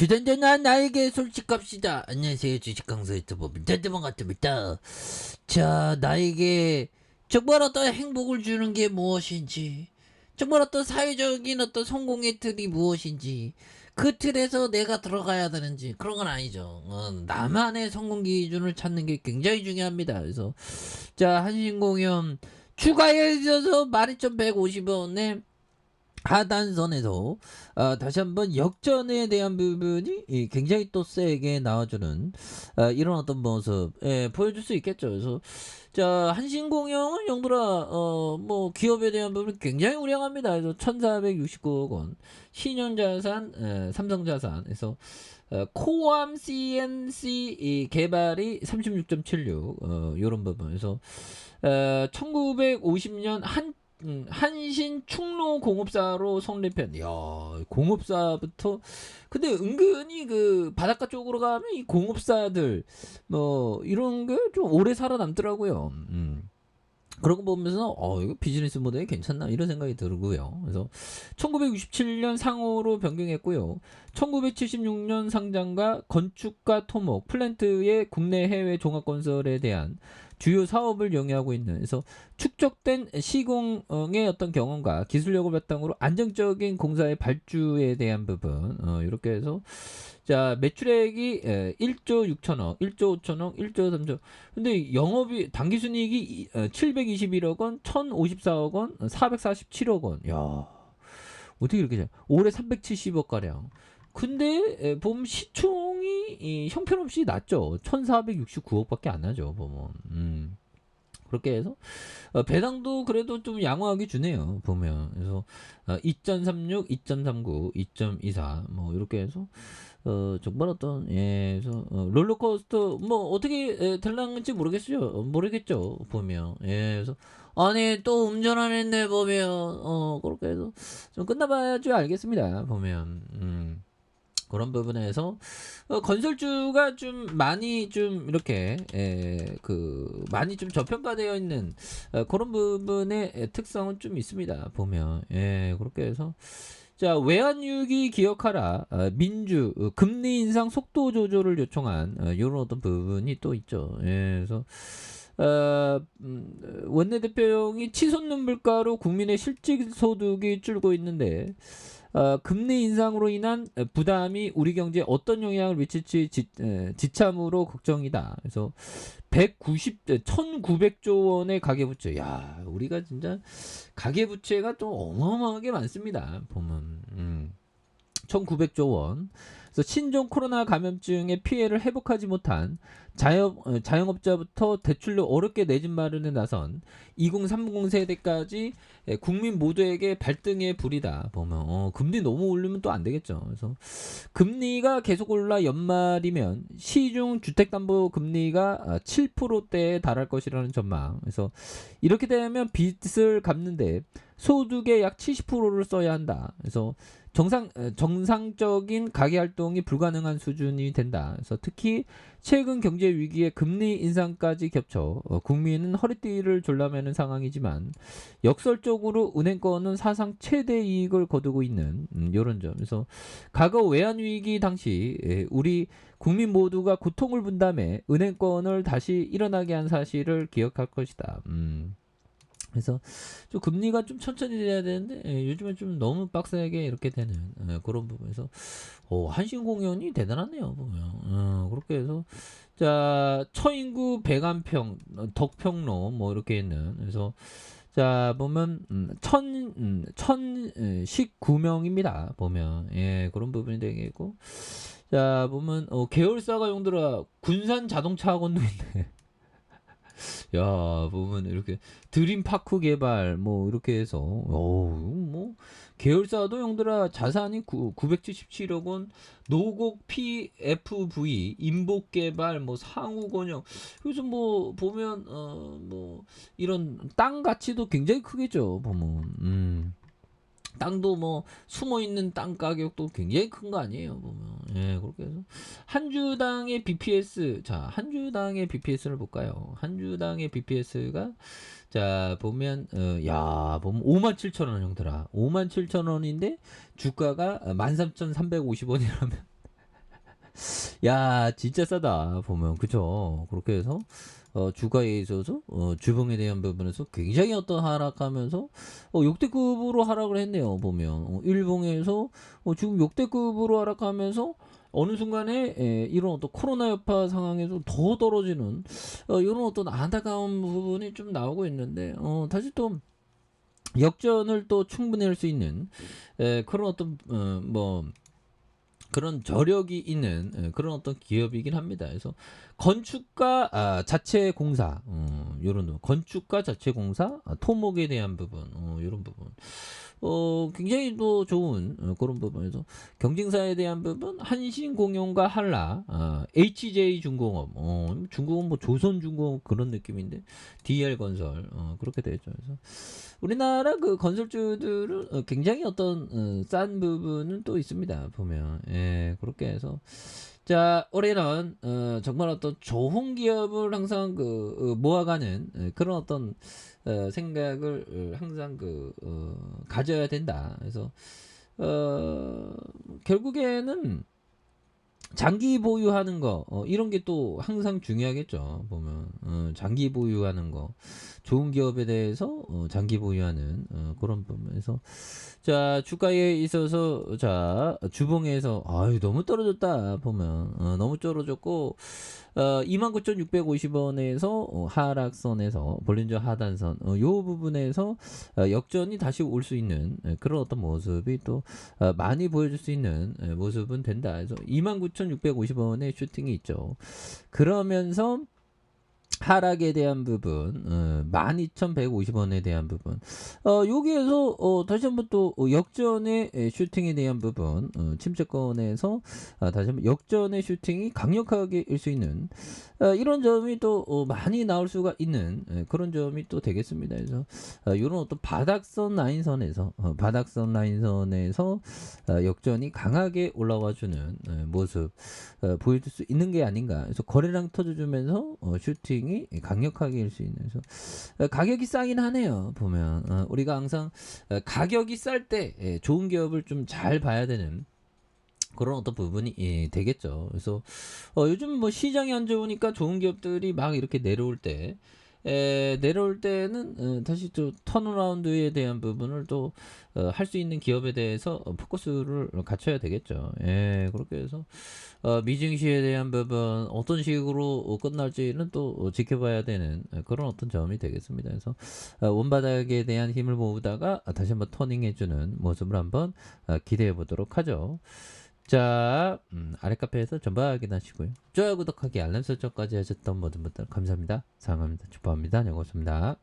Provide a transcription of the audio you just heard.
주단전한 나에게 솔직합시다. 안녕하세요. 주식강사 유튜버 민찬드만 같습니다. 자, 나에게 정말 어떤 행복을 주는 게 무엇인지, 정말 어떤 사회적인 어떤 성공의 틀이 무엇인지, 그 틀에서 내가 들어가야 되는지 그런 건 아니죠. 나만의 성공 기준을 찾는 게 굉장히 중요합니다. 그래서 자, 한신공연 추가에 있어서 12,150원에 하단선에서 다시 한번 역전에 대한 부분이 굉장히 또 세게 나와주는 이런 어떤 모습 보여줄 수 있겠죠. 그래서 자, 한신공영은 영돌아 뭐 기업에 대한 부분 굉장히 우량합니다. 그래서 1,469억 원 신현자산 삼성자산에서 코암 CNC 개발이 36.76 이런 부분에서 1950년 한신 충로 공업사로 성립한, 야, 공업사부터, 근데 은근히 그 바닷가 쪽으로 가면 이 공업사들, 뭐, 이런 게 좀 오래 살아남더라고요. 그런 거 보면서, 이거 비즈니스 모델이 괜찮나? 이런 생각이 들고요. 그래서 1967년 상호로 변경했고요. 1976년 상장과 건축과 토목, 플랜트의 국내 해외 종합건설에 대한 주요 사업을 영위하고 있는, 그래서 축적된 시공의 어떤 경험과 기술력을 바탕으로 안정적인 공사의 발주에 대한 부분, 이렇게 해서 자, 매출액이 1조 6천억, 1조 5천억, 1조 3천. 근데 영업이 당기순이익이 721억 원, 1,054억 원, 447억 원. 야, 어떻게 이렇게 잘? 올해 370억 가량. 근데 보면 시총이 형편없이 낮죠. 1,469억밖에 안 나죠. 보면. 그렇게 해서 배당도 그래도 좀 양호하게 주네요. 보면. 그래서 2.36, 2.39, 2.24 뭐 이렇게 해서 정말 어떤 그래서 롤러코스터 뭐 어떻게 될랑지 모르겠죠. 보면. 그래서 아니 또 운전 안 했네 보면 그렇게 해서 좀 끝나봐야지 알겠습니다. 보면. 그런 부분에서 건설주가 좀 많이 좀 이렇게 많이 좀 저평가되어 있는 그런 부분의 특성은 좀 있습니다. 보면 그렇게 해서 자, 외환유기 기억하라. 민주 금리 인상 속도 조절을 요청한 이런 어떤 부분이 또 있죠. 그래서 원내대표용이 치솟는 물가로 국민의 실질 소득이 줄고 있는데 금리 인상으로 인한 부담이 우리 경제에 어떤 영향을 미칠지 지참으로 걱정이다. 그래서 1900조 원의 가계부채. 야, 우리가 진짜 가계부채가 좀 어마어마하게 많습니다. 보면 1900조 원. 그래서 신종 코로나 감염증의 피해를 회복하지 못한 자영업자부터 대출로 어렵게 내 집 마련에 나선 2030 세대까지 국민 모두에게 발등에 불이다. 보면 금리 너무 올리면 또 안 되겠죠. 그래서 금리가 계속 올라 연말이면 시중 주택담보금리가 7%대에 달할 것이라는 전망. 그래서 이렇게 되면 빚을 갚는데 소득의 약 70%를 써야 한다. 그래서 정상적인 가계 활동이 불가능한 수준이 된다. 그래서 특히 최근 경제 위기에 금리 인상까지 겹쳐 국민은 허리띠를 졸라매는 상황이지만 역설적으로 은행권은 사상 최대 이익을 거두고 있는 이런 점. 그래서 과거 외환 위기 당시 우리 국민 모두가 고통을 분담해 은행권을 다시 일어나게 한 사실을 기억할 것이다. 그래서 좀 금리가 좀 천천히 돼야 되는데 요즘에 좀 너무 빡세게 이렇게 되는 그런 부분에서 한신공연이 대단하네요. 보면 그렇게 해서 자, 처인구 백안평 덕평로 뭐 이렇게 있는, 그래서 자 보면 1,019명입니다. 보면 그런 부분이 되겠고, 자 보면 계열사가 용도라 군산 자동차 학원도 있네. 야, 보면 이렇게 드림파크 개발 뭐 이렇게 해서 뭐 계열사도 형들아 자산이 977억 원, 노곡 PFV 인복 개발 뭐 상우 건영. 그래서 뭐 보면 뭐 이런 땅 가치도 굉장히 크겠죠. 보면 땅도 뭐 숨어 있는 땅 가격도 굉장히 큰 거 아니에요, 보면. 그렇게 해서 한 주당의 BPS, 자, 한 주당의 BPS를 볼까요? 한 주당의 BPS가 자, 보면 야, 보면 57,000원 형들아. 57,000원인데 주가가 13,350원이라면 야, 진짜 싸다 보면 그죠? 그렇게 해서 주가에 있어서 주봉에 대한 부분에서 굉장히 어떤 하락하면서 역대급으로 하락을 했네요. 보면 일봉에서 지금 역대급으로 하락하면서 어느 순간에 이런 어떤 코로나 여파 상황에서 더 떨어지는 이런 어떤 안타까운 부분이 좀 나오고 있는데 다시 또 역전을 또 충분히 할 수 있는 그런 어떤 뭐 그런 저력이 있는 그런 어떤 기업이긴 합니다. 그래서 건축가 자체 공사 요런 건축가 자체 공사 토목에 대한 부분 요런 부분 굉장히 또 좋은 그런 부분에서 경쟁사에 대한 부분 한신공용과 한라 HJ중공업 중공업 뭐 조선중공업 그런 느낌인데 DL건설 그렇게 되죠. 그래서 우리나라 그 건설주들은 굉장히 어떤 싼 부분은 또 있습니다. 보면 예, 그렇게 해서 자 올해는 정말 어떤 좋은 기업을 항상 모아가는 그런 어떤 생각을 항상 가져야 된다. 그래서 어, 결국에는 장기 보유하는 거 이런 게 또 항상 중요하겠죠. 보면 장기 보유하는 거 좋은 기업에 대해서 장기 보유하는 그런 부분에서 자 주가에 있어서 자 주봉에서 아유 너무 떨어졌다 보면 너무 떨어졌고 29,650원에서 하락선에서 볼린저 하단선 요 부분에서 역전이 다시 올 수 있는 그런 어떤 모습이 또 많이 보여줄 수 있는 모습은 된다. 그래서 29,650원의 슈팅이 있죠. 그러면서 하락에 대한 부분 12,150원에 대한 부분 여기에서 다시 한번 또 역전의 슈팅에 대한 부분 침체권에서 다시 한번 역전의 슈팅이 강력하게 일 수 있는 이런 점이 또 많이 나올 수가 있는 그런 점이 또 되겠습니다. 그래서 이런 어떤 바닥선 라인선에서 역전이 강하게 올라와주는 모습 보여줄 수 있는 게 아닌가. 그래서 거래량 터져주면서 슈팅이 강력하게 일 수 있는. 그래서 가격이 싸긴 하네요. 보면 우리가 항상 가격이 쌀 때 좋은 기업을 좀 잘 봐야 되는. 그런 어떤 부분이 되겠죠. 그래서 요즘 뭐 시장이 안 좋으니까 좋은 기업들이 막 이렇게 내려올 때 내려올 때는 다시 또 턴어라운드에 대한 부분을 또 할 수 있는 기업에 대해서 포커스를 갖춰야 되겠죠. 예, 그렇게 해서 미증시에 대한 부분 어떤 식으로 끝날지는 또 지켜봐야 되는 그런 어떤 점이 되겠습니다. 그래서 원바닥에 대한 힘을 모으다가 다시 한번 터닝해주는 모습을 한번 기대해 보도록 하죠. 자, 아래 카페에서 전부 확인하시고요. 좋아요, 구독하기, 알람 설정까지 하셨던 모든 분들 감사합니다. 사랑합니다. 축복합니다. 네, 고맙습니다.